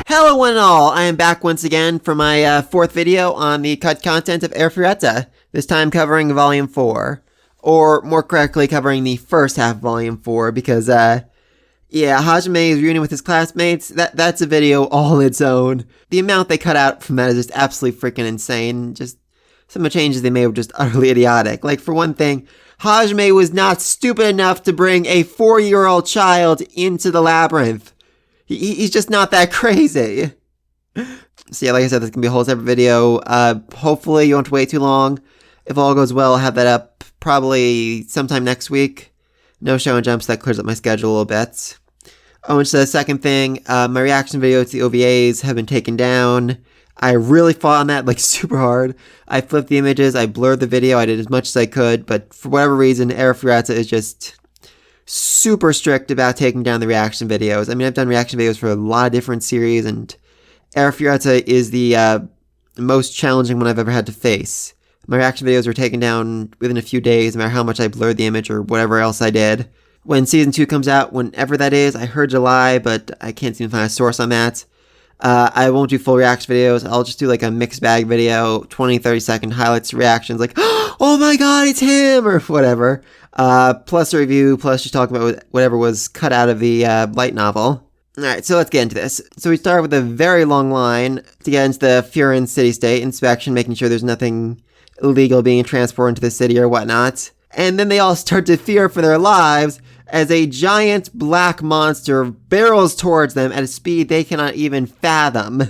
Hello one and all, I am back once again for my fourth video on the cut content of Arifureta, this time covering Volume 4. Or, more correctly, covering the first half of Volume 4, because, yeah, Hajime is reuniting with his classmates. That's a video all on its own. The amount they cut out from that is just absolutely freaking insane. Just some of the changes they made were just utterly idiotic. Like, for one thing, Hajime was not stupid enough to bring a 4-year-old child into the labyrinth. He's just not that crazy. So yeah, like I said, this can be a whole separate video. Hopefully you won't wait too long. If all goes well, I'll have that up probably sometime next week. No show and jumps, that clears up my schedule a little bit. Oh, and so the second thing, my reaction video to the OVAs have been taken down. I really fought on that, like, super hard. I flipped the images, I blurred the video, I did as much as I could, but for whatever reason, Arifureta is just super strict about taking down the reaction videos. I mean, I've done reaction videos for a lot of different series, and Arifureta is the most challenging one I've ever had to face. My reaction videos were taken down within a few days, no matter how much I blurred the image or whatever else I did. When Season 2 comes out, whenever that is, I heard July, but I can't seem to find a source on that. I won't do full reaction videos. I'll just do like a mixed bag video, 20-30 second highlights, reactions, like, oh my god, it's him, or whatever. Plus a review, plus just talking about whatever was cut out of the light novel. Alright, so let's get into this. So we start with a very long line to get into the Furin city-state inspection, making sure there's nothing illegal being transported into the city or whatnot. And then they all start to fear for their lives as a giant black monster barrels towards them at a speed they cannot even fathom.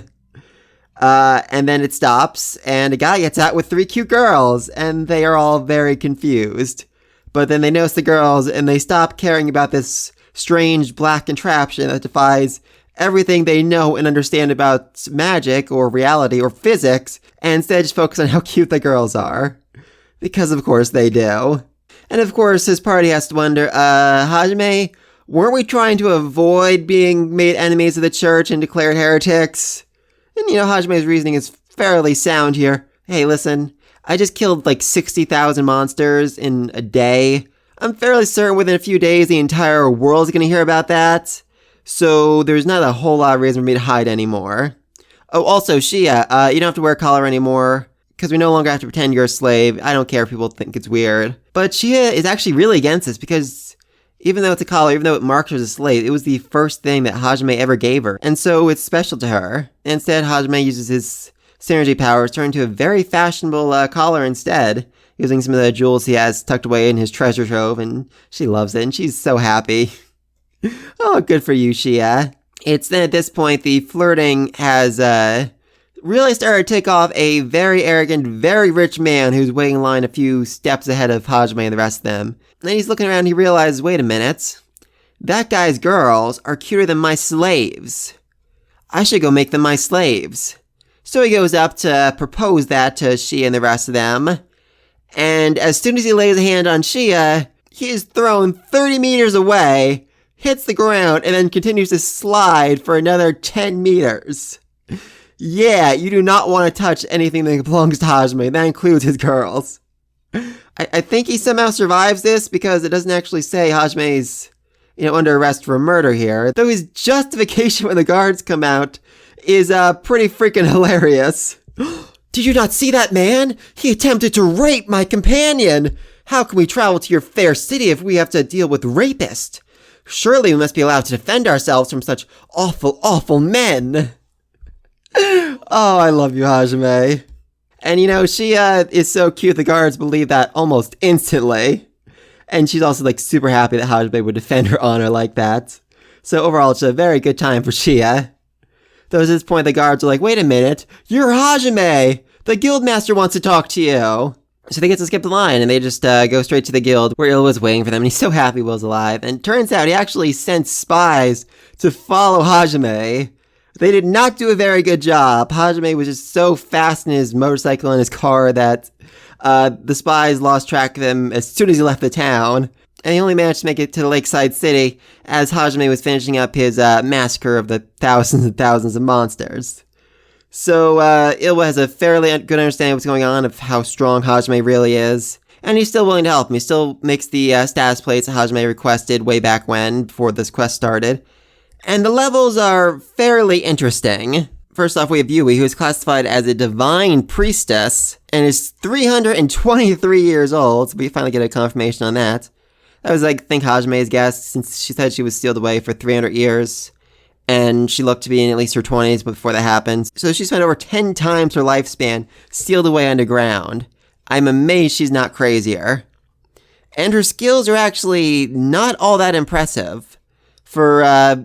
And then it stops, and a guy gets out with 3 cute girls, and they are all very confused. But then they notice the girls, and they stop caring about this strange black contraption that defies everything they know and understand about magic, or reality, or physics, and instead just focus on how cute the girls are. Because of course they do. And of course his party has to wonder, Hajime, weren't we trying to avoid being made enemies of the church and declared heretics? And you know, Hajime's reasoning is fairly sound here. Hey, listen, I just killed like 60,000 monsters in a day. I'm fairly certain within a few days the entire world's gonna hear about that. So there's not a whole lot of reason for me to hide anymore. Oh, also, Shia, you don't have to wear a collar anymore, because we no longer have to pretend you're a slave. I don't care if people think it's weird. But Shia is actually really against this, because even though it's a collar, even though it marks her as a slave, it was the first thing that Hajime ever gave her. And so it's special to her. Instead, Hajime uses his synergy powers, turn into a very fashionable collar instead, using some of the jewels he has tucked away in his treasure trove, and she loves it, and she's so happy. Oh, good for you, Shia. It's then at this point the flirting has really started to take off a very arrogant, very rich man who's waiting in line a few steps ahead of Hajime and the rest of them. And then he's looking around and he realizes, wait a minute, that guy's girls are cuter than my slaves. I should go make them my slaves. So he goes up to propose that to Shia and the rest of them. And as soon as he lays a hand on Shia, he is thrown 30 meters away, hits the ground, and then continues to slide for another 10 meters. Yeah, you do not want to touch anything that belongs to Hajime. That includes his girls. I think he somehow survives this because it doesn't actually say Hajime's, under arrest for murder here. Though his justification when the guards come out is pretty freaking hilarious. Did you not see that man? He attempted to rape my companion. How can we travel to your fair city if we have to deal with rapists? Surely we must be allowed to defend ourselves from such awful, awful men. Oh, I love you, Hajime. And she is so cute, the guards believe that almost instantly. And she's also like super happy that Hajime would defend her honor like that. So overall, it's a very good time for Shia. Though at this point, the guards are like, wait a minute, you're Hajime! The guildmaster wants to talk to you! So they get to skip the line, and they just go straight to the guild, where Il was waiting for them, and he's so happy Will's alive. And turns out he actually sent spies to follow Hajime. They did not do a very good job. Hajime was just so fast in his motorcycle and his car that the spies lost track of him as soon as he left the town. And he only managed to make it to the lakeside city as Hajime was finishing up his massacre of the thousands and thousands of monsters. So, Ilwa has a fairly good understanding of what's going on, of how strong Hajime really is. And he's still willing to help him. He still makes the status plates that Hajime requested way back when, before this quest started. And the levels are fairly interesting. First off, we have Yui, who is classified as a divine priestess and is 323 years old. So we finally get a confirmation on that. That was, I think, Hajime's guess, since she said she was sealed away for 300 years. And she looked to be in at least her 20s before that happened. So she spent over 10 times her lifespan sealed away underground. I'm amazed she's not crazier. And her skills are actually not all that impressive. For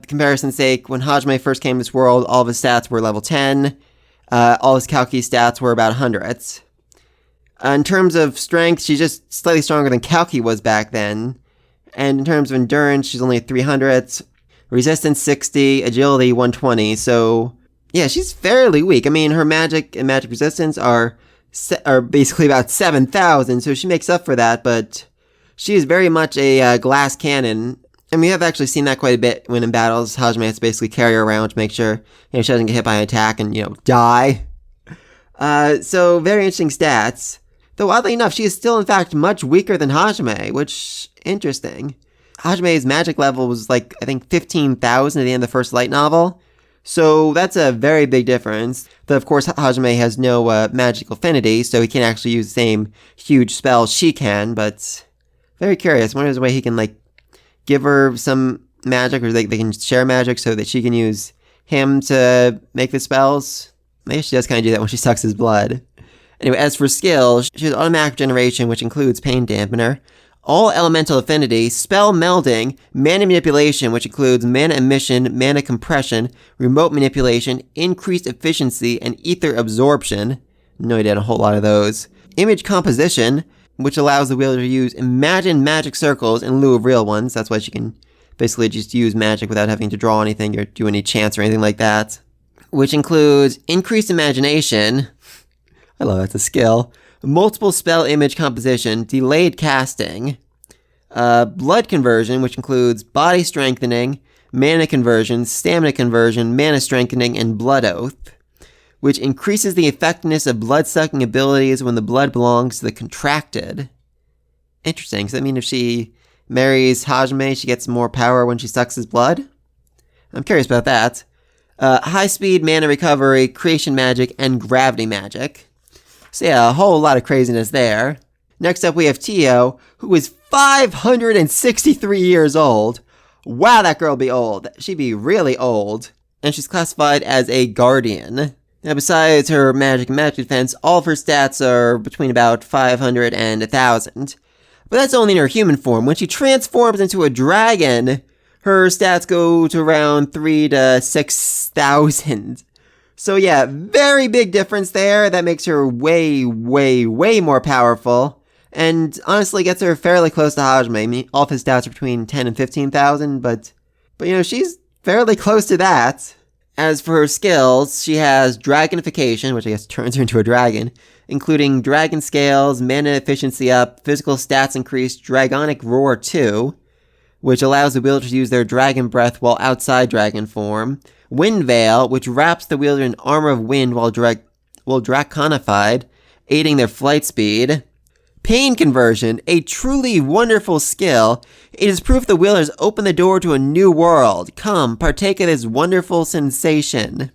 comparison's sake, when Hajime first came to this world, all of his stats were level 10. All his Kalki stats were about 100s. In terms of strength, she's just slightly stronger than Kalki was back then. And in terms of endurance, she's only 300s. Resistance 60, agility 120. So, yeah, she's fairly weak. I mean, her magic and magic resistance are basically about 7,000, so she makes up for that, but she is very much a glass cannon. And we have actually seen that quite a bit when in battles. Hajime has to basically carry her around to make sure she doesn't get hit by an attack and, die. So, very interesting stats. Though, oddly enough, she is still, in fact, much weaker than Hajime, which, interesting. Hajime's magic level was, I think 15,000 at the end of the first light novel. So, that's a very big difference. Though, of course, Hajime has no magic affinity, so he can't actually use the same huge spells she can, but very curious. I wonder if there's a way he can, give her some magic, or they can share magic so that she can use him to make the spells. Maybe she does kind of do that when she sucks his blood. Anyway, as for skills, she has automatic regeneration, which includes pain dampener, all elemental affinity, spell melding, mana manipulation, which includes mana emission, mana compression, remote manipulation, increased efficiency, and ether absorption. No idea on a whole lot of those. Image composition, which allows the wielder to use imagined magic circles in lieu of real ones. That's why she can basically just use magic without having to draw anything or do any chants or anything like that. Which includes increased imagination. I love that's a skill. Multiple spell image composition, delayed casting. Blood conversion, which includes body strengthening, mana conversion, stamina conversion, mana strengthening, and blood oath. Which increases the effectiveness of blood-sucking abilities when the blood belongs to the contracted. Interesting. Does that mean if she marries Hajime, she gets more power when she sucks his blood? I'm curious about that. High-speed mana recovery, creation magic, and gravity magic. So yeah, a whole lot of craziness there. Next up we have Tio, who is 563 years old. Wow, that girl be old. She'd be really old. And she's classified as a guardian. Now, besides her magic and magic defense, all of her stats are between about 500 and 1,000. But that's only in her human form. When she transforms into a dragon, her stats go to around 3,000 to 6,000. So yeah, very big difference there. That makes her way, way, way more powerful. And honestly gets her fairly close to Hajime. I mean, all of his stats are between 10 and 15,000, but she's fairly close to that. As for her skills, she has Dragonification, which I guess turns her into a dragon, including Dragon Scales, Mana Efficiency Up, Physical Stats Increase, Dragonic Roar 2, which allows the wielder to use their Dragon Breath while outside dragon form, Wind Veil, which wraps the wielder in armor of wind while draconified, aiding their flight speed, Pain Conversion, a truly wonderful skill. It is proof the wielders open the door to a new world. Come, partake of this wonderful sensation.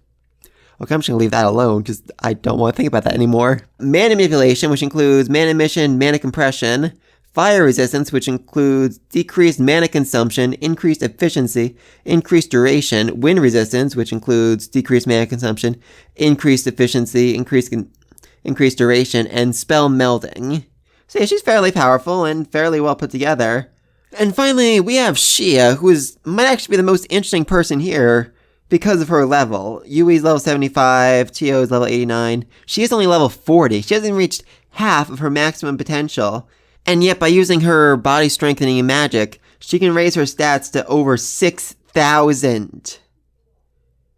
Okay, I'm just going to leave that alone because I don't want to think about that anymore. Mana Manipulation, which includes Mana Emission, Mana Compression. Fire Resistance, which includes decreased mana consumption, increased efficiency, increased duration. Wind Resistance, which includes decreased mana consumption, increased efficiency, increased duration, and Spell Melding. So yeah, she's fairly powerful and fairly well put together. And finally, we have Shia, who might actually be the most interesting person here because of her level. Yui's level 75, Tio's level 89. She is only level 40. She hasn't reached half of her maximum potential. And yet, by using her body strengthening magic, she can raise her stats to over 6,000.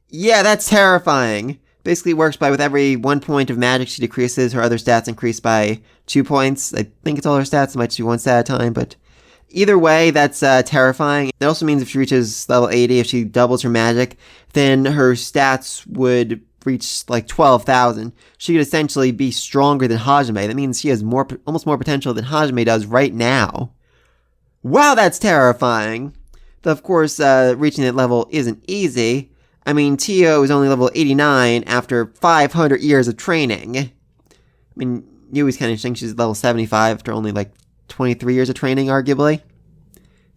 Yeah, that's terrifying. Basically works by with every 1 point of magic she decreases, her other stats increase by 2 points. I think it's all her stats. It might just be one stat at a time, but either way, that's terrifying. It also means if she reaches level 80, if she doubles her magic, then her stats would reach 12,000. She could essentially be stronger than Hajime. That means she has almost more potential than Hajime does right now. Wow, that's terrifying. Though, of course, reaching that level isn't easy. I mean, Tio is only level 89 after 500 years of training. I mean, you always kind of think she's level 75 after only, like, 23 years of training, arguably.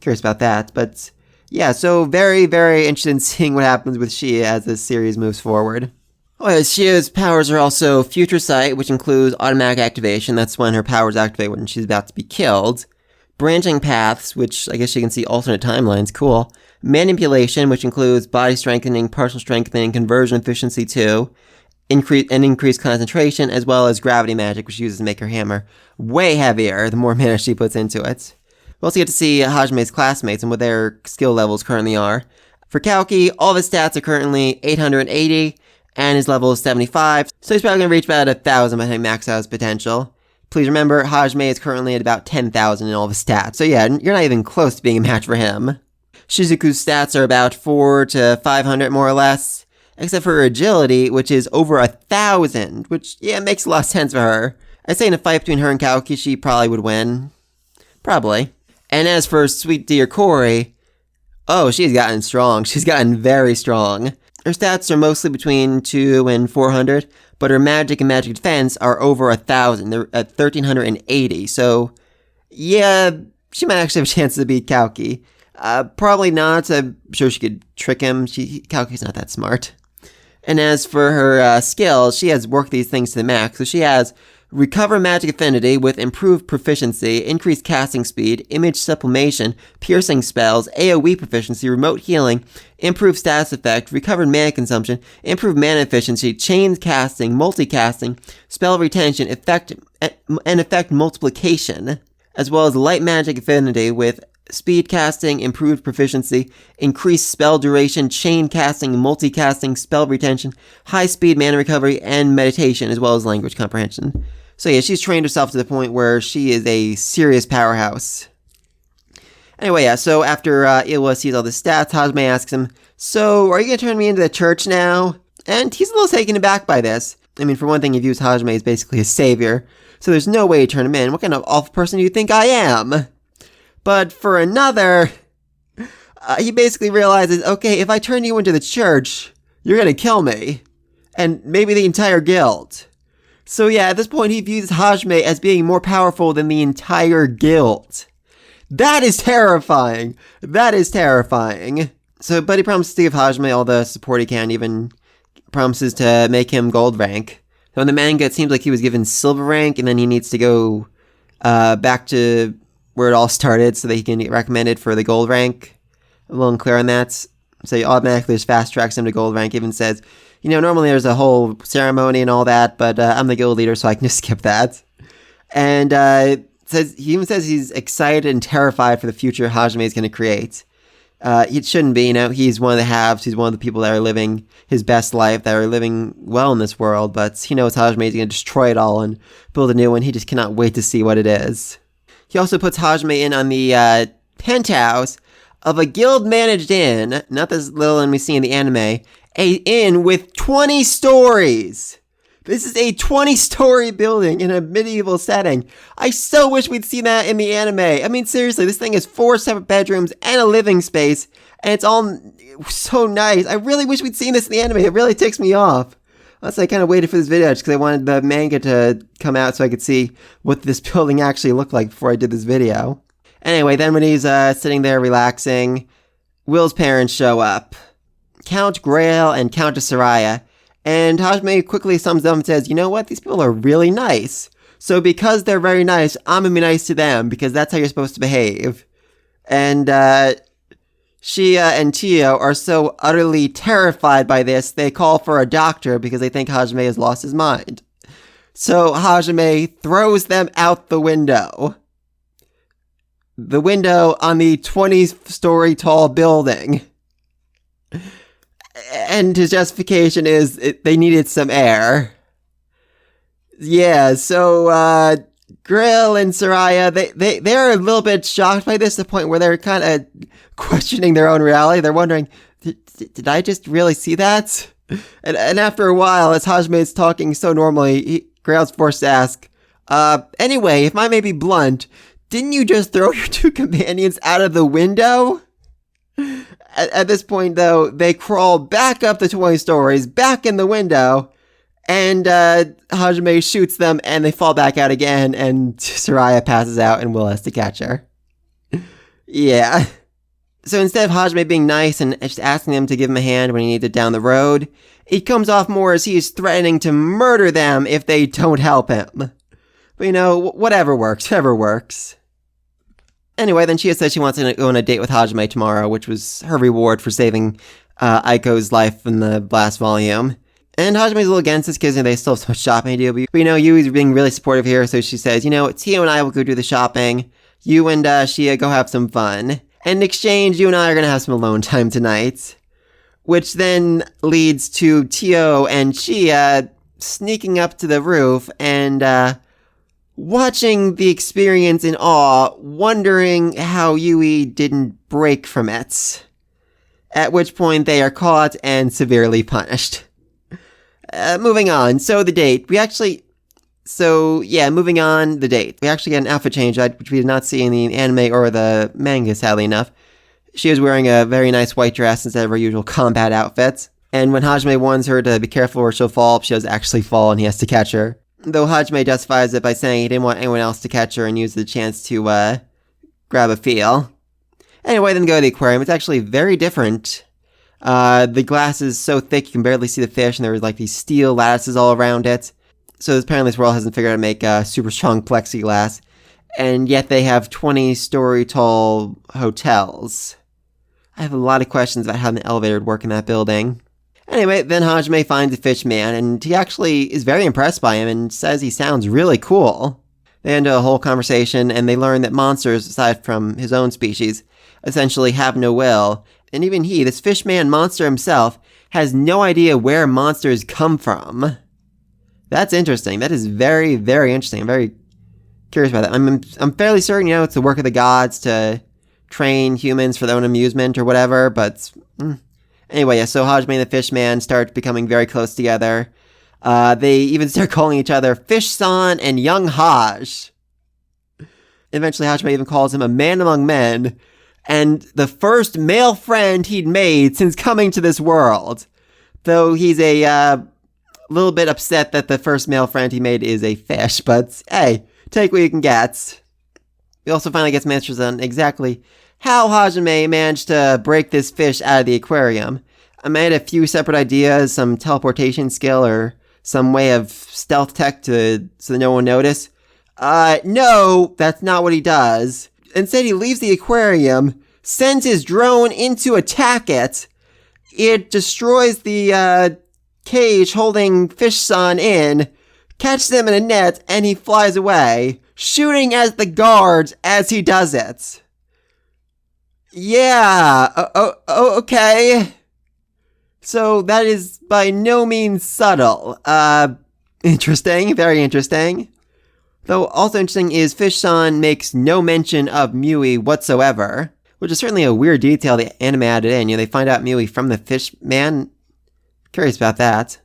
Curious about that, but yeah, so very, very interested in seeing what happens with Shia as this series moves forward. Oh yeah, Shia's powers are also Future Sight, which includes automatic activation. That's when her powers activate when she's about to be killed. Branching Paths, which I guess you can see alternate timelines, cool. Manipulation, which includes body strengthening, partial strengthening, conversion efficiency 2, increased concentration, as well as gravity magic, which she uses to make her hammer way heavier the more mana she puts into it. We also get to see Hajime's classmates and what their skill levels currently are. For Kalki, all of his stats are currently 880, and his level is 75, so he's probably going to reach about 1,000 by the time he maxes out his potential. Please remember, Hajime is currently at about 10,000 in all of his stats, so yeah, you're not even close to being a match for him. Shizuku's stats are about 400 to 500 more or less, except for her agility, which is over 1,000, which, yeah, makes a lot of sense for her. I'd say in a fight between her and Kalki, she probably would win. Probably. And as for Sweet Dear Cory, oh, she's gotten strong. She's gotten very strong. Her stats are mostly between 2 and 400, but her magic and magic defense are over 1,000. They're at 1,380, so yeah, she might actually have a chance to beat Kalki. Probably not. I'm sure she could trick him. Kalki's not that smart. And as for her skills, she has worked these things to the max. So she has Recover Magic Affinity with improved proficiency, increased casting speed, image sublimation, piercing spells, AoE proficiency, remote healing, improved status effect, recovered mana consumption, improved mana efficiency, chain casting, multicasting, spell retention, effect multiplication, as well as light magic affinity with speed casting, improved proficiency, increased spell duration, chain casting, multicasting, spell retention, high speed mana recovery, and meditation, as well as language comprehension. So yeah, she's trained herself to the point where she is a serious powerhouse. Anyway, yeah, so after Iwa sees all the stats, Hajime asks him, "So, are you gonna turn me into the church now?" And he's a little taken aback by this. I mean, for one thing, he views Hajime as basically his savior, so there's no way to turn him in. What kind of awful person do you think I am? But for another, he basically realizes, okay, if I turn you into the church, you're gonna kill me. And maybe the entire guild. So yeah, at this point, he views Hajime as being more powerful than the entire guild. That is terrifying. That is terrifying. So, but he promises to give Hajime all the support he can, even promises to make him gold rank. So in the manga, it seems like he was given silver rank, and then he needs to go back to where it all started so that he can get recommended for the gold rank. I'm a little unclear on that. So he automatically just fast tracks him to gold rank, even says, you know, normally there's a whole ceremony and all that, but I'm the guild leader, so I can just skip that. And he even says he's excited and terrified for the future Hajime is going to create. He shouldn't be, you know, he's one of the haves, he's one of the people that are living his best life, that are living well in this world, but he knows Hajime is going to destroy it all and build a new one. He just cannot wait to see what it is. He also puts Hajime in on the penthouse of a guild-managed inn, not this little inn we see in the anime, a inn with 20 stories. This is a 20-story building in a medieval setting. I so wish we'd seen that in the anime. I mean, seriously, this thing has 4 separate bedrooms and a living space, and it's all so nice. I really wish we'd seen this in the anime. It really ticks me off. Also, I kind of waited for this video just because I wanted the manga to come out so I could see what this building actually looked like before I did this video. Anyway, then when he's sitting there relaxing, Will's parents show up. Count Grail and Countess Soraya. And Hajime quickly sums up and says, you know what? These people are really nice. So because they're very nice, I'm going to be nice to them because that's how you're supposed to behave. And Shia and Tio are so utterly terrified by this, they call for a doctor because they think Hajime has lost his mind. So Hajime throws them out the window. The window on the 20-story tall building. And his justification is they needed some air. Yeah, so Grill and Soraya, they're a little bit shocked by this, to the point where they're kind of questioning their own reality. They're wondering, did I just really see that? And after a while, as Hajime is talking so normally, Grail's forced to ask, anyway, if I may be blunt, didn't you just throw your 2 companions out of the window? At this point, though, they crawl back up the 20 stories, back in the window, and Hajime shoots them, and they fall back out again, and Soraya passes out, and Will has to catch her. Yeah. So instead of Hajime being nice and just asking them to give him a hand when he needs it down the road, it comes off more as he is threatening to murder them if they don't help him. But whatever works, whatever works. Anyway, then Chia says she wants to go on a date with Hajime tomorrow, which was her reward for saving Aiko's life in the last volume. And Hajime's a little against this because they still have so much shopping to do. But Yui's being really supportive here, so she says, Tio and I will go do the shopping. You and Shia go have some fun. And in exchange, you and I are going to have some alone time tonight. Which then leads to Tio and Shia sneaking up to the roof and watching the experience in awe, wondering how Yui didn't break from it. At which point they are caught and severely punished. Moving on. So the date. Moving on, the date. We actually get an outfit change, which we did not see in the anime or the manga, sadly enough. She was wearing a very nice white dress instead of her usual combat outfit. And when Hajime warns her to be careful or she'll fall, she does actually fall and he has to catch her. Though Hajime justifies it by saying he didn't want anyone else to catch her and use the chance to grab a feel. Anyway, then go to the aquarium. It's actually very different. The glass is so thick you can barely see the fish, and there was these steel lattices all around it. So apparently this world hasn't figured out how to make super strong plexiglass. And yet they have 20-story tall hotels. I have a lot of questions about how the elevator would work in that building. Anyway, then Hajime finds a fish man, and he actually is very impressed by him and says he sounds really cool. They end a whole conversation, and they learn that monsters, aside from his own species, essentially have no will. And even he, this fish man monster himself, has no idea where monsters come from. That's interesting. That is very, very interesting. I'm very curious about that. I'm fairly certain, it's the work of the gods to train humans for their own amusement or whatever, but anyway, so Hajime and the fish man start becoming very close together. They even start calling each other Fish-san and Young Haj. Eventually, Hajime even calls him a man among men, and the first male friend he'd made since coming to this world. Though he's a little bit upset that the first male friend he made is a fish, but hey, take what you can get. We also finally get some answers on exactly how Hajime managed to break this fish out of the aquarium. I made a few separate ideas, some teleportation skill or some way of stealth tech so that no one notice. No, that's not what he does. Instead, he leaves the aquarium, sends his drone in to attack it. It destroys the cage holding Fish-san in, catches him in a net, and he flies away, shooting at the guards as he does it. Yeah, okay. So that is by no means subtle. Interesting, very interesting. Though also interesting is Fish-san makes no mention of Mui whatsoever, which is certainly a weird detail the anime added in. They find out Mui from the fish man. Curious about that.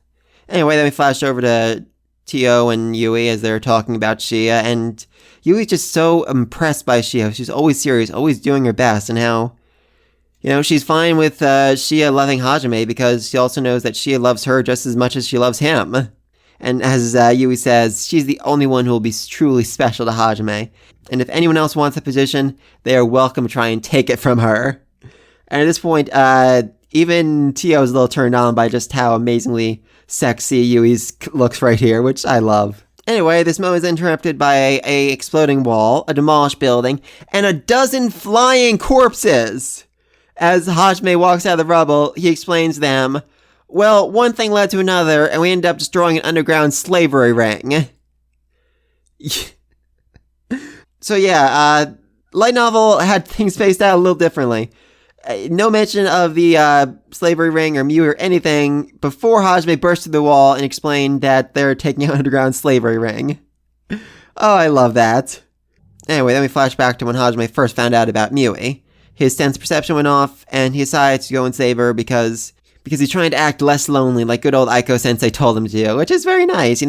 Anyway, then we flash over to Tio and Yui as they're talking about Shia, and Yui's just so impressed by Shia. She's always serious, always doing her best, and how, she's fine with Shia loving Hajime because she also knows that Shia loves her just as much as she loves him. And as Yui says, she's the only one who will be truly special to Hajime. And if anyone else wants a position, they are welcome to try and take it from her. And at this point, even Tio is a little turned on by just how amazingly sexy Yui's looks right here, which I love. Anyway, this moment is interrupted by a exploding wall, a demolished building, and a dozen flying corpses. As Hajime walks out of the rubble, he explains them. Well, one thing led to another, and we ended up destroying an underground slavery ring. So yeah, light novel had things spaced out a little differently. No mention of the slavery ring or Mew or anything before Hajime burst through the wall and explained that they're taking out an underground slavery ring. Oh, I love that. Anyway, then we flash back to when Hajime first found out about Mui. His sense perception went off, and he decides to go and save her because he's trying to act less lonely, like good old Aiko-sensei told him to do, which is very nice,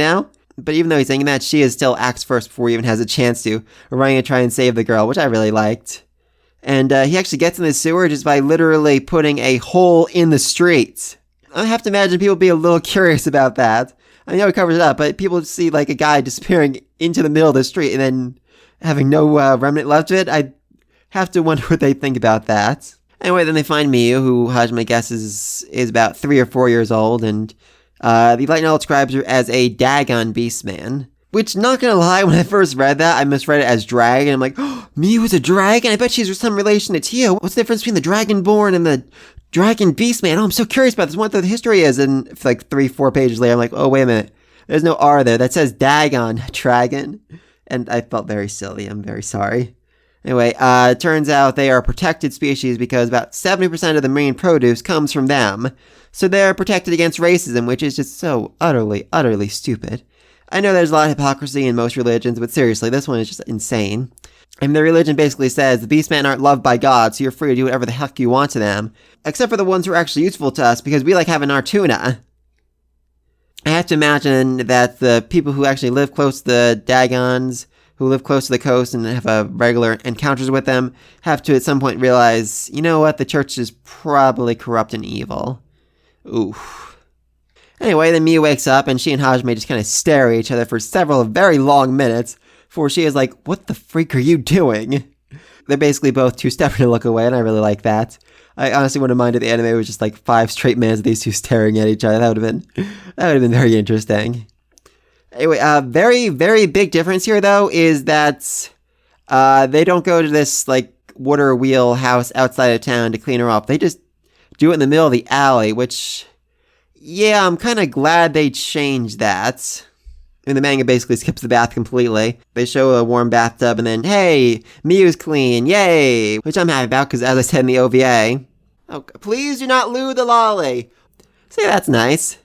But even though he's saying that, she still acts first before he even has a chance to, running to try and save the girl, which I really liked. And he actually gets in the sewer just by literally putting a hole in the street. I have to imagine people be a little curious about that. I know he covers it up, but people see like a guy disappearing into the middle of the street and then having no remnant left of it. I have to wonder what they think about that. Anyway, then they find Miyu, who Hajime guesses is about 3 or 4 years old, and the light novel describes her as a Dagon beastman. Which, not gonna lie, when I first read that, I misread it as dragon. I'm like, oh, Miyu is a dragon? I bet she's some relation to Tio. What's the difference between the Dragonborn and the Dragon Beastman? Oh, I'm so curious about this. What the history is. And like 3-4 pages later, I'm like, oh, wait a minute. There's no R there. That says Dagon, dragon. And I felt very silly. I'm very sorry. Anyway, it turns out they are a protected species because about 70% of the marine produce comes from them. So they're protected against racism, which is just so utterly, utterly stupid. I know there's a lot of hypocrisy in most religions, but seriously, this one is just insane. And their religion basically says the beastmen aren't loved by God, so you're free to do whatever the heck you want to them. Except for the ones who are actually useful to us, because we like having our tuna. I have to imagine that the people who actually live close to the Dagons, who live close to the coast and have regular encounters with them, have to at some point realize, you know what, the church is probably corrupt and evil. Oof. Anyway, then Miyu wakes up and she and Hajime just kind of stare at each other for several very long minutes before she is like, what the freak are you doing? They're basically both too stubborn to look away, and I really like that. I honestly wouldn't mind if the anime was just like 5 straight minutes of these two staring at each other. That would have been very interesting. Anyway, very, very big difference here, though, is that they don't go to this like water wheel house outside of town to clean her up. They just do it in the middle of the alley, which... yeah, I'm kind of glad they changed that. And the manga basically skips the bath completely. They show a warm bathtub and then, hey, Miyu's clean, yay! Which I'm happy about, because as I said in the OVA, oh, please do not loo the lolly. So yeah, that's nice. It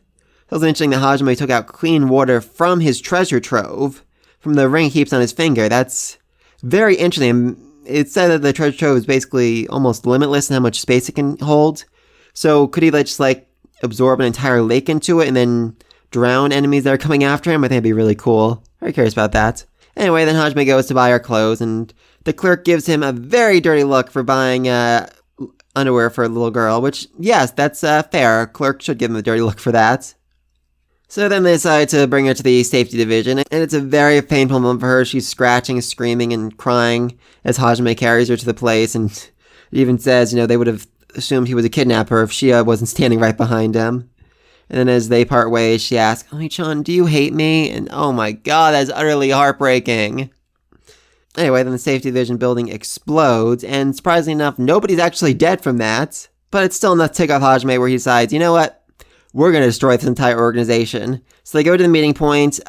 was interesting that Hajime took out clean water from his treasure trove, from the ring he keeps on his finger. That's very interesting. It said that the treasure trove is basically almost limitless in how much space it can hold. So could he just like absorb an entire lake into it and then drown enemies that are coming after him? I think it'd be really cool. Very curious about that. Anyway, then Hajime goes to buy her clothes, and the clerk gives him a very dirty look for buying underwear for a little girl, which, yes, that's fair. A clerk should give him a dirty look for that. So then they decide to bring her to the safety division, and it's a very painful moment for her. She's scratching, screaming, and crying as Hajime carries her to the place, and it even says, they would have assumed he was a kidnapper if she wasn't standing right behind him. And then as they part ways, she asks, Oni-chan, do you hate me? And oh my god, that's utterly heartbreaking. Anyway, then the safety division building explodes, and surprisingly enough, nobody's actually dead from that. But it's still enough to tick off Hajime where he decides, you know what? We're going to destroy this entire organization. So they go to the meeting point,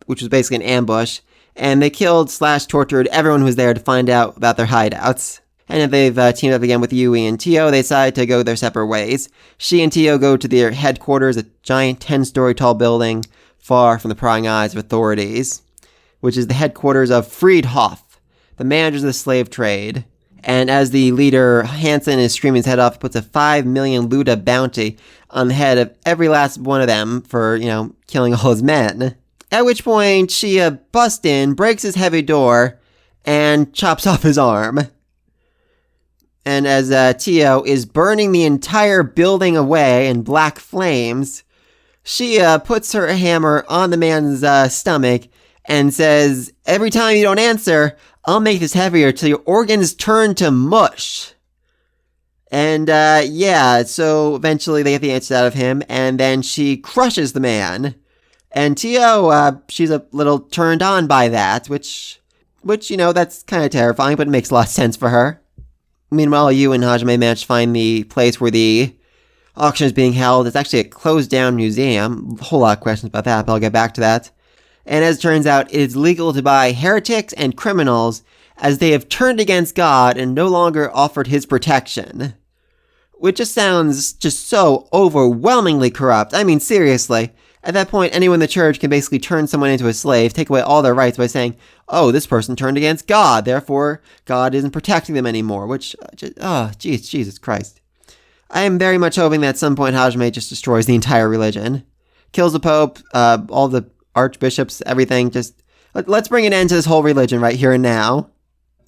which was basically an ambush, and they killed/tortured everyone who was there to find out about their hideouts. And if they've teamed up again with Yui and Tio, they decide to go their separate ways. She and Tio go to their headquarters, a giant 10-story tall building, far from the prying eyes of authorities, which is the headquarters of Friedhof, the managers of the slave trade. And as the leader, Hansen, is screaming his head off, he puts a 5 million Luda bounty on the head of every last one of them for, killing all his men. At which point, she busts in, breaks his heavy door, and chops off his arm. And as Tio is burning the entire building away in black flames, she puts her hammer on the man's stomach and says, every time you don't answer, I'll make this heavier till your organs turn to mush. And so eventually they get the answer out of him, and then she crushes the man. And Tio, she's a little turned on by that, which that's kind of terrifying, but it makes a lot of sense for her. Meanwhile, Yu and Hajime manage to find the place where the auction is being held. It's actually a closed-down museum. A whole lot of questions about that, but I'll get back to that. And as it turns out, it is legal to buy heretics and criminals as they have turned against God and no longer offered his protection. Which just sounds just so overwhelmingly corrupt. I mean, seriously. At that point, anyone in the church can basically turn someone into a slave, take away all their rights by saying, oh, this person turned against God, therefore God isn't protecting them anymore, which, Jesus Christ. I am very much hoping that at some point Hajime just destroys the entire religion. Kills the Pope, all the archbishops, everything, let's bring an end to this whole religion right here and now.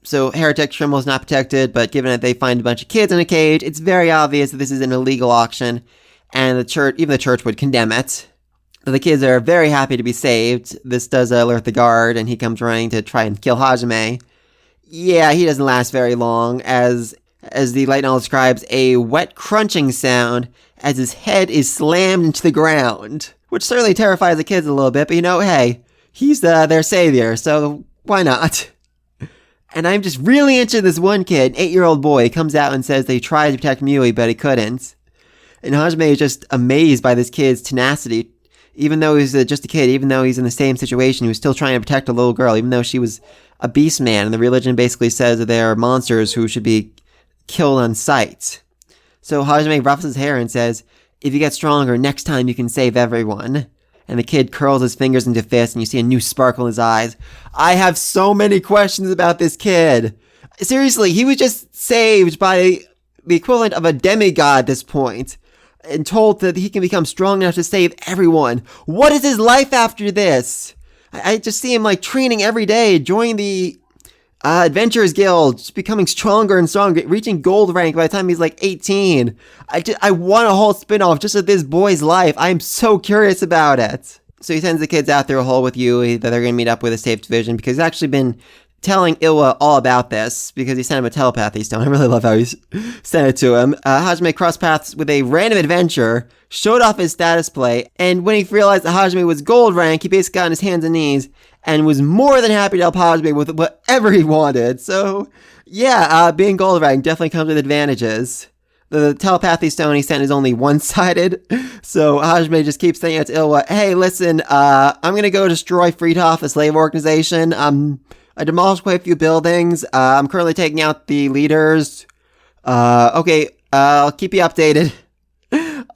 So heretic Shrimmel is not protected, but given that they find a bunch of kids in a cage, it's very obvious that this is an illegal auction, and even the church would condemn it. The kids are very happy to be saved. This does alert the guard, and he comes running to try and kill Hajime. Yeah, he doesn't last very long, as the light novel describes, a wet crunching sound as his head is slammed into the ground, which certainly terrifies the kids a little bit, but hey, he's their savior, so why not? And I'm just really interested in this one kid, an 8-year-old boy, comes out and says they tried to protect Miui, but he couldn't. And Hajime is just amazed by this kid's tenacity. Even though he's just a kid, even though he's in the same situation, he was still trying to protect a little girl, even though she was a beast man, and the religion basically says that they are monsters who should be killed on sight. So Hajime ruffles his hair and says, if you get stronger, next time you can save everyone. And the kid curls his fingers into fists, and you see a new sparkle in his eyes. I have so many questions about this kid. Seriously, he was just saved by the equivalent of a demigod at this point, and told that he can become strong enough to save everyone. What is his life after this? I just see him training every day, joining the Adventurers Guild, just becoming stronger and stronger, reaching gold rank by the time he's 18. I want a whole spin-off just of this boy's life. I'm so curious about it. So he sends the kids out through a hole with Yui that they're going to meet up with a safe division, because he's actually been telling Iwa all about this, because he sent him a telepathy stone. I really love how he sent it to him. Hajime crossed paths with a random adventurer, showed off his status play, and when he realized that Hajime was gold rank, he basically got on his hands and knees and was more than happy to help Hajime with whatever he wanted. So, yeah, being gold rank definitely comes with advantages. The telepathy stone he sent is only one-sided, so Hajime just keeps saying it to Iwa, hey, listen, I'm gonna go destroy Friedhof, the slave organization. I demolished quite a few buildings. I'm currently taking out the leaders. Okay, I'll keep you updated.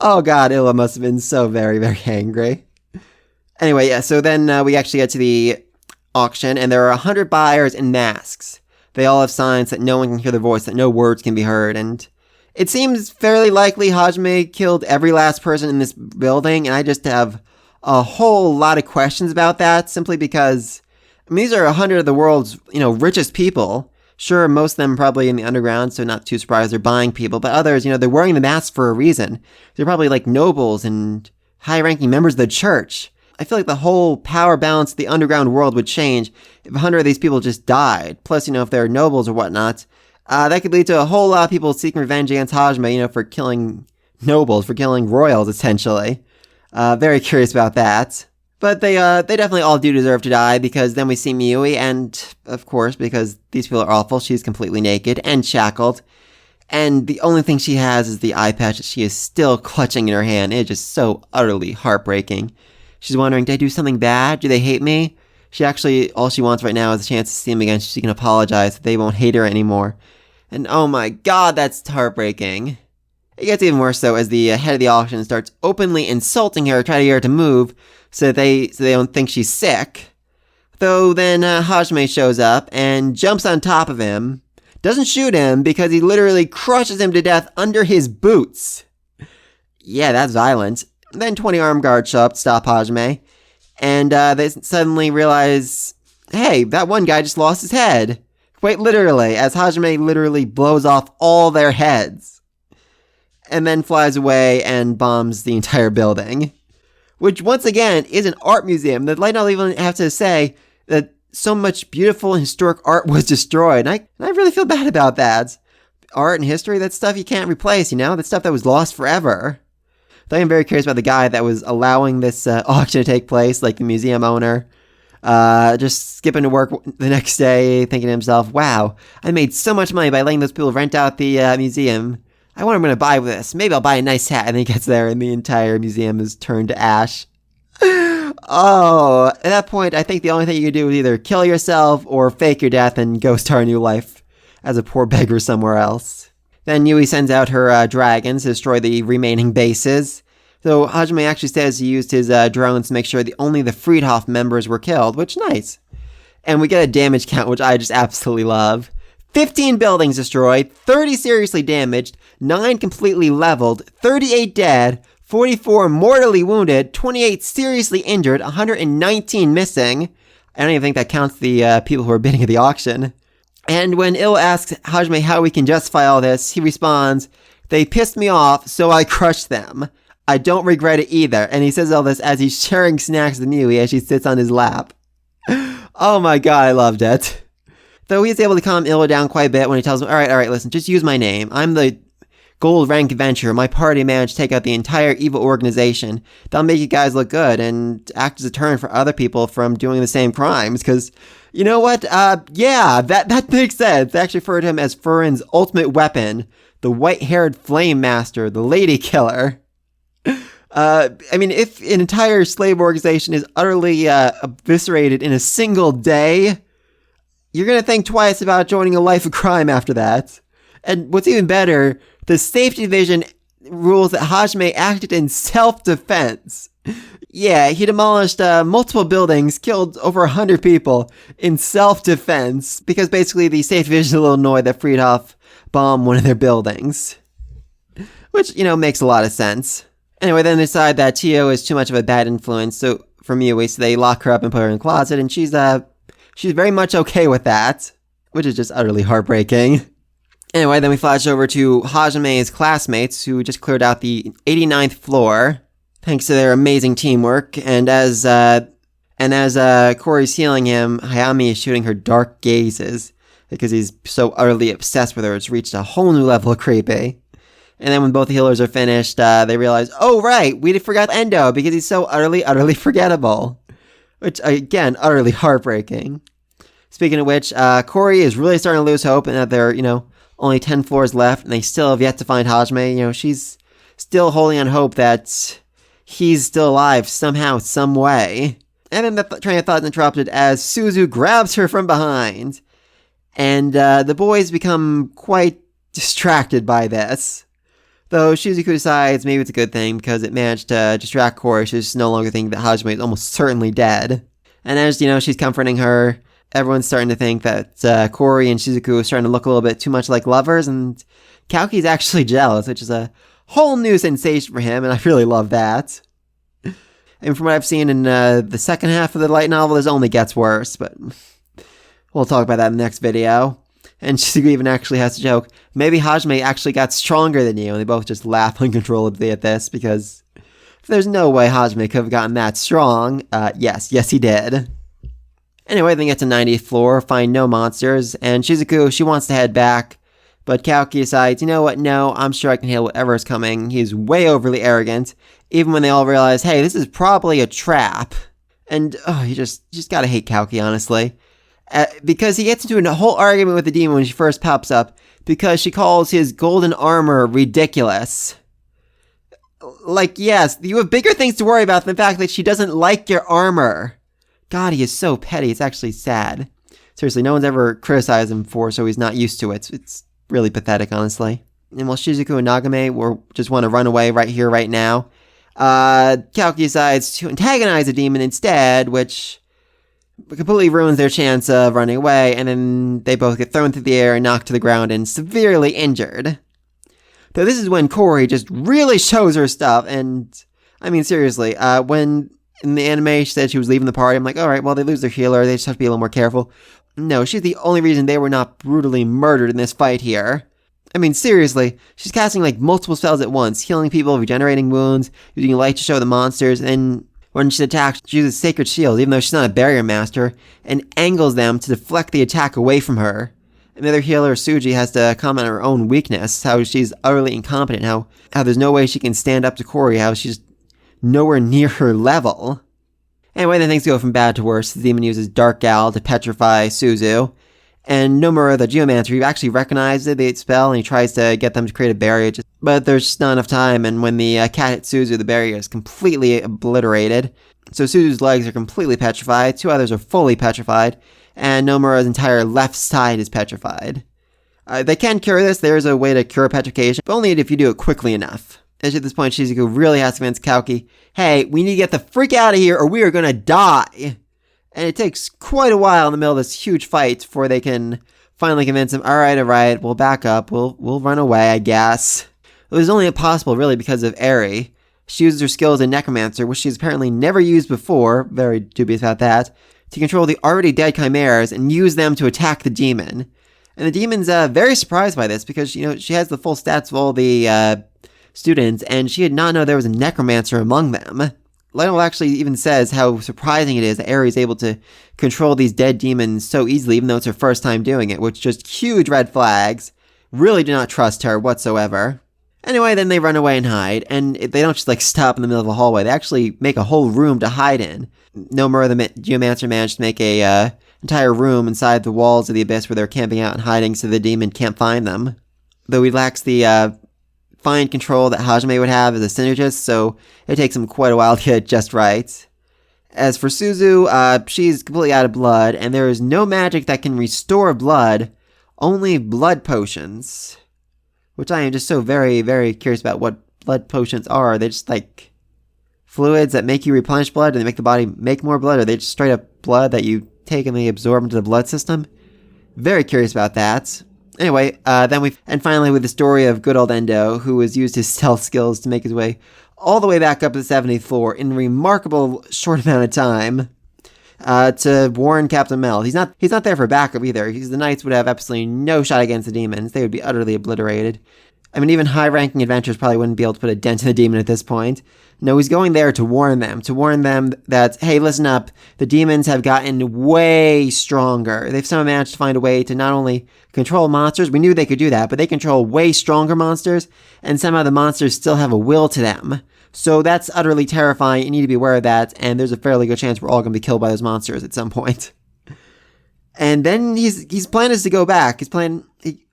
Oh god, Iwa must have been so very, very angry. Anyway, yeah, so then we actually get to the auction, and there are 100 buyers in masks. They all have signs that no one can hear their voice, that no words can be heard, and it seems fairly likely Hajime killed every last person in this building, and I just have a whole lot of questions about that, simply because these are 100 of the world's, richest people. Sure, most of them probably in the underground, so not too surprised they're buying people, but others, they're wearing the masks for a reason. They're probably nobles and high-ranking members of the church. I feel like the whole power balance of the underground world would change if 100 of these people just died. Plus, if they're nobles or whatnot, that could lead to a whole lot of people seeking revenge against Hajime, for killing nobles, for killing royals, essentially. Very curious about that. But they definitely all do deserve to die, because then we see Miui, and, of course, because these people are awful, she's completely naked and shackled. And the only thing she has is the eye patch that she is still clutching in her hand. It's just so utterly heartbreaking. She's wondering, did I do something bad? Do they hate me? All she wants right now is a chance to see them again so she can apologize, that they won't hate her anymore. And oh my god, that's heartbreaking. It gets even worse, though, as the head of the auction starts openly insulting her, trying to get her to move, so they don't think she's sick. Though then Hajime shows up and jumps on top of him, doesn't shoot him because he literally crushes him to death under his boots. Yeah, that's violent. Then 20 armed guards show up to stop Hajime, and they suddenly realize, hey, that one guy just lost his head. Quite literally, as Hajime literally blows off all their heads. And then flies away and bombs the entire building. Which, once again, is an art museum. The light novel even have to say that so much beautiful historic art was destroyed. And I really feel bad about that. Art and history, that's stuff you can't replace, that's stuff that was lost forever. Though I'm very curious about the guy that was allowing this auction to take place, like the museum owner. Just skipping to work the next day, thinking to himself, wow, I made so much money by letting those people rent out the museum. I wonder what I'm going to buy with this. Maybe I'll buy a nice hat. And then he gets there and the entire museum is turned to ash. Oh, at that point, I think the only thing you can do is either kill yourself or fake your death and go start a new life as a poor beggar somewhere else. Then Yui sends out her dragons to destroy the remaining bases. So Hajime actually says he used his drones to make sure only the Friedhof members were killed, which nice. And we get a damage count, which I just absolutely love. 15 buildings destroyed, 30 seriously damaged, 9 completely leveled, 38 dead, 44 mortally wounded, 28 seriously injured, 119 missing. I don't even think that counts the people who are bidding at the auction. And when Il asks Hajime how we can justify all this, he responds, "They pissed me off, so I crushed them. I don't regret it either." And he says all this as he's sharing snacks with Miui as she sits on his lap. Oh my god, I loved it. Though he is able to calm Il down quite a bit when he tells him, alright, listen, just use my name. I'm the gold rank adventurer. My party managed to take out the entire evil organization. That'll make you guys look good and act as a deterrent for other people from doing the same crimes. Because, you know what? Yeah, that makes sense. They actually refer to him as Furin's ultimate weapon, the white-haired flame master, the lady killer. I mean, if an entire slave organization is utterly eviscerated in a single day, you're gonna think twice about joining a life of crime after that. And what's even better, the safety division rules that Hajime acted in self-defense. Yeah, he demolished multiple buildings, killed over 100 people in self-defense, because basically the safety division is a little annoyed that Friedhof bombed one of their buildings. Which, you know, makes a lot of sense. Anyway, then they decide that Tio is too much of a bad influence for Miui, so they lock her up and put her in the closet, and she's very much okay with that, which is just utterly heartbreaking. Anyway, then we flash over to Hajime's classmates, who just cleared out the 89th floor, thanks to their amazing teamwork, and as Corey's healing him, Hayami is shooting her dark gazes, because he's so utterly obsessed with her, it's reached a whole new level of creepy. And then when both the healers are finished, they realize, oh right, we forgot Endo, because he's so utterly forgettable. Which, again, utterly heartbreaking. Speaking of which, Corey is really starting to lose hope, and that there are, only 10 floors left, and they still have yet to find Hajime. She's still holding on hope that he's still alive somehow, some way. And then the train of thought is interrupted as Suzu grabs her from behind. And the boys become quite distracted by this. Though Shizuku decides maybe it's a good thing because it managed to distract Corey. She's no longer thinking that Hajime is almost certainly dead. And as, she's comforting her, everyone's starting to think that Corey and Shizuku are starting to look a little bit too much like lovers, and Kaoki's actually jealous, which is a whole new sensation for him, and I really love that. And from what I've seen in the second half of the light novel, it only gets worse, but we'll talk about that in the next video. And Shizuku even actually has to joke, maybe Hajime actually got stronger than you, and they both just laugh uncontrollably at this, because there's no way Hajime could have gotten that strong. Yes, he did. Anyway, they get to 90th floor, find no monsters, and Shizuku, she wants to head back, but Kaoki decides, you know what, no, I'm sure I can handle whatever is coming. He's way overly arrogant, even when they all realize, hey, this is probably a trap. And, you just gotta hate Kaoki, honestly. Because he gets into a whole argument with the demon when she first pops up, because she calls his golden armor ridiculous. Like, yes, you have bigger things to worry about than the fact that she doesn't like your armor. God, he is so petty, it's actually sad. Seriously, no one's ever criticized him before, so he's not used to it. It's really pathetic, honestly. And while Shizuku and Nagame just want to run away right here, right now, Kaoki decides to antagonize the demon instead, which completely ruins their chance of running away, and then they both get thrown through the air and knocked to the ground and severely injured. Though this is when Corey just really shows her stuff, and, I mean, seriously, when in the anime she said she was leaving the party, I'm like, alright, well, they lose their healer, they just have to be a little more careful. No, she's the only reason they were not brutally murdered in this fight here. I mean, seriously, she's casting, multiple spells at once, healing people, regenerating wounds, using light to show the monsters, and when she attacks, she uses Sacred Shield, even though she's not a barrier master, and angles them to deflect the attack away from her. And the other healer, Suji, has to comment on her own weakness, how she's utterly incompetent, how there's no way she can stand up to Corey, how she's nowhere near her level. Anyway, then things go from bad to worse. The demon uses Dark Gal to petrify Suzu, and Nomura, the Geomancer, he actually recognizes the spell, and he tries to get them to create a barrier, but there's just not enough time, and when the cat hits Suzu, the barrier is completely obliterated. So Suzu's legs are completely petrified, 2 others are fully petrified, and Nomura's entire left side is petrified. They can cure this, there is a way to cure petrification, but only if you do it quickly enough. As at this point, Shizuku really has to convince Kaoki, hey, we need to get the freak out of here or we are gonna die! And it takes quite a while in the middle of this huge fight before they can finally convince him, alright, we'll back up, we'll run away, I guess. It was only possible, really, because of Eri. She uses her skills in Necromancer, which she's apparently never used before, very dubious about that, to control the already dead chimeras and use them to attack the demon. And the demon's very surprised by this because, she has the full stats of all the students, and she did not know there was a necromancer among them. Lionel actually even says how surprising it is that Eri is able to control these dead demons so easily, even though it's her first time doing it, which just huge red flags. Really do not trust her whatsoever. Anyway, then they run away and hide, and they don't just stop in the middle of a hallway. They actually make a whole room to hide in. Nomura the Geomancer managed to make a entire room inside the walls of the Abyss where they're camping out and hiding so the demon can't find them. Though he lacks the fine control that Hajime would have as a synergist, so it takes him quite a while to get it just right. As for Suzu, she's completely out of blood, and there is no magic that can restore blood, only blood potions. Which I am just so very, very curious about what blood potions are. Are they just fluids that make you replenish blood and they make the body make more blood? Or are they just straight up blood that you take and they absorb into the blood system? Very curious about that. Anyway, and finally with the story of good old Endo, who has used his stealth skills to make his way all the way back up to the 70th floor in a remarkable short amount of time, to warn Captain Mel. He's not there for backup either, because the Knights would have absolutely no shot against the demons. They would be utterly obliterated. I mean, even high-ranking adventurers probably wouldn't be able to put a dent in the demon at this point. No, he's going there to warn them that, hey, listen up, the demons have gotten way stronger. They've somehow managed to find a way to not only control monsters, we knew they could do that, but they control way stronger monsters, and somehow the monsters still have a will to them. So that's utterly terrifying. You need to be aware of that, and there's a fairly good chance we're all going to be killed by those monsters at some point. And then his plan is to go back.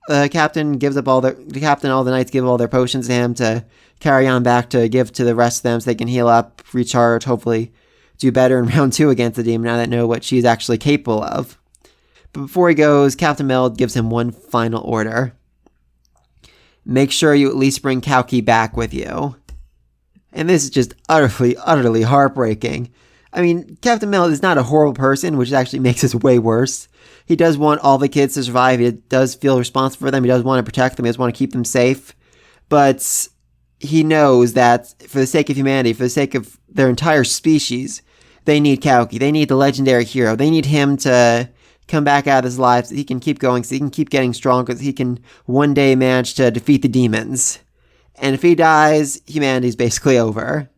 The captain gives up all the Knights give all their potions to him to carry on back to give to the rest of them so they can heal up, recharge, hopefully do better in round 2 against the demon now that they know what she's actually capable of. But before he goes, Captain Meld gives him one final order. Make sure you at least bring Kauki back with you. And this is just utterly, utterly heartbreaking. I mean, Captain Meld is not a horrible person, which actually makes this way worse. He does want all the kids to survive. He does feel responsible for them. He does want to protect them. He does want to keep them safe. But he knows that for the sake of humanity, for the sake of their entire species, they need Kauki. They need the legendary hero. They need him to come back out of his life so he can keep going, so he can keep getting stronger, so he can one day manage to defeat the demons. And if he dies, humanity's basically over.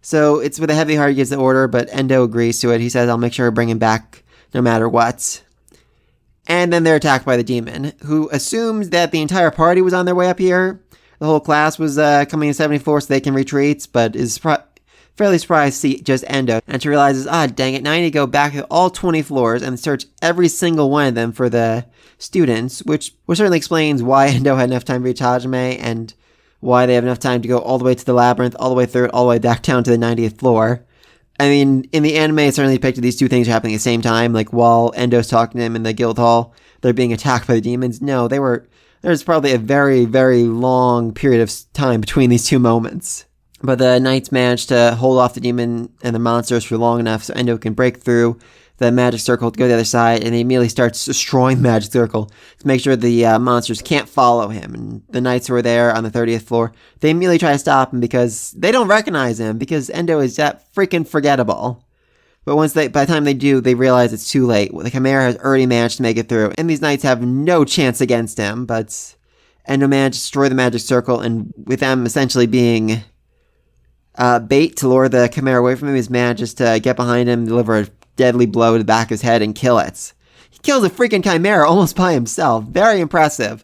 So it's with a heavy heart he gives the order, but Endo agrees to it. He says, I'll make sure to bring him back no matter what. And then they're attacked by the demon, who assumes that the entire party was on their way up here. The whole class was coming to 74 so they can retreat, but is fairly surprised to see just Endo. And she realizes, dang it, now I need to go back to all 20 floors and search every single one of them for the students, which certainly explains why Endo had enough time to reach Hajime and why they have enough time to go all the way to the labyrinth, all the way through it, all the way back down to the 90th floor. I mean, in the anime, it's certainly depicted these two things are happening at the same time. Like, while Endo's talking to him in the guild hall, they're being attacked by the demons. No, there's probably a very, very long period of time between these two moments. But the knights managed to hold off the demon and the monsters for long enough so Endo can break through the magic circle to go to the other side, and he immediately starts destroying the magic circle to make sure the monsters can't follow him. And the knights who are there on the 30th floor, they immediately try to stop him because they don't recognize him, because Endo is that freaking forgettable. But by the time they do, they realize it's too late. The Chimera has already managed to make it through, and these knights have no chance against him, but Endo managed to destroy the magic circle, and with them essentially being bait to lure the Chimera away from him, he manages to get behind him, deliver a deadly blow to the back of his head, and kill it. He kills a freaking Chimera almost by himself. Very impressive.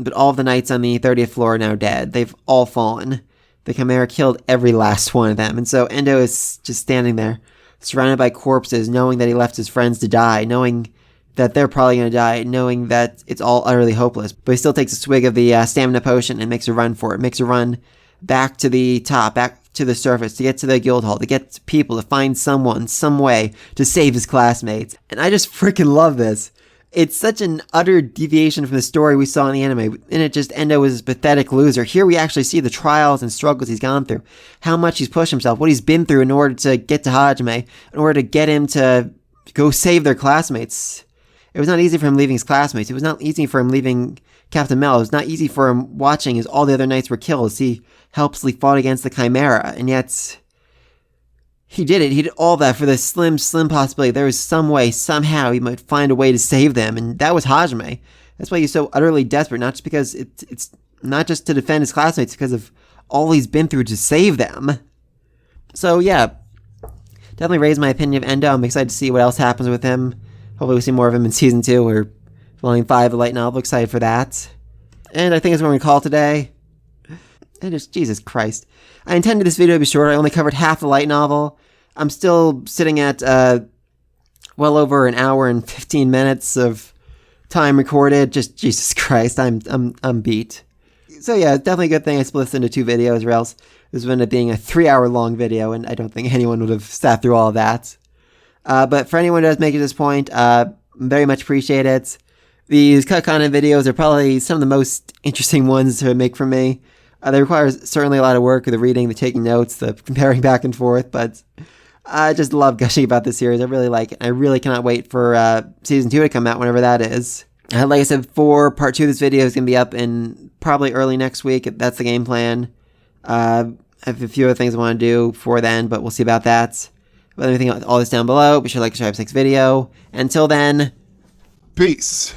But all of the knights on the 30th floor are now dead. They've all fallen. The Chimera killed every last one of them, and so Endo is just standing there, surrounded by corpses, knowing that he left his friends to die, knowing that they're probably going to die, knowing that it's all utterly hopeless. But he still takes a swig of the stamina potion and makes a run for it. Makes a run back to the top, back to the surface, to get to the guild hall, to get people, to find someone, some way to save his classmates. And I just freaking love this. It's such an utter deviation from the story we saw in the anime. In it, just Endo was this pathetic loser. Here we actually see the trials and struggles he's gone through, how much he's pushed himself, what he's been through in order to get to Hajime, in order to get him to go save their classmates. It was not easy for him leaving his classmates. It was not easy for him leaving Captain Mel. It was not easy for him watching as all the other knights were killed, as he helplessly fought against the Chimera. And yet, he did it. He did all that for the slim possibility there was some way, somehow, he might find a way to save them. And that was Hajime. That's why he's so utterly desperate, not just because it's not just to defend his classmates, because of all he's been through to save them. So yeah, definitely raised my opinion of Endo. I'm excited to see what else happens with him. Hopefully we see more of him in Season 2 or Volume 5 of the light novel. Excited for that. And I think that's what we're going to call today. And just, Jesus Christ. I intended this video to be short. I only covered half the light novel. I'm still sitting at well over an hour and 15 minutes of time recorded. Just, Jesus Christ, I'm beat. So yeah, definitely a good thing I split this into 2 videos, or else this would end up being a 3-hour long video, and I don't think anyone would have sat through all of that. But for anyone who does make it to this point, very much appreciate it. These cut content videos are probably some of the most interesting ones to make for me. They require certainly a lot of work, the reading, the taking notes, the comparing back and forth, but I just love gushing about this series. I really like it. I really cannot wait for Season 2 to come out, whenever that is. Like I said before, Part 2 of this video is going to be up in probably early next week. That's the game plan. I have a few other things I want to do before then, but we'll see about that. But anything, all this down below. Be sure to like and subscribe to this next video. Until then, peace.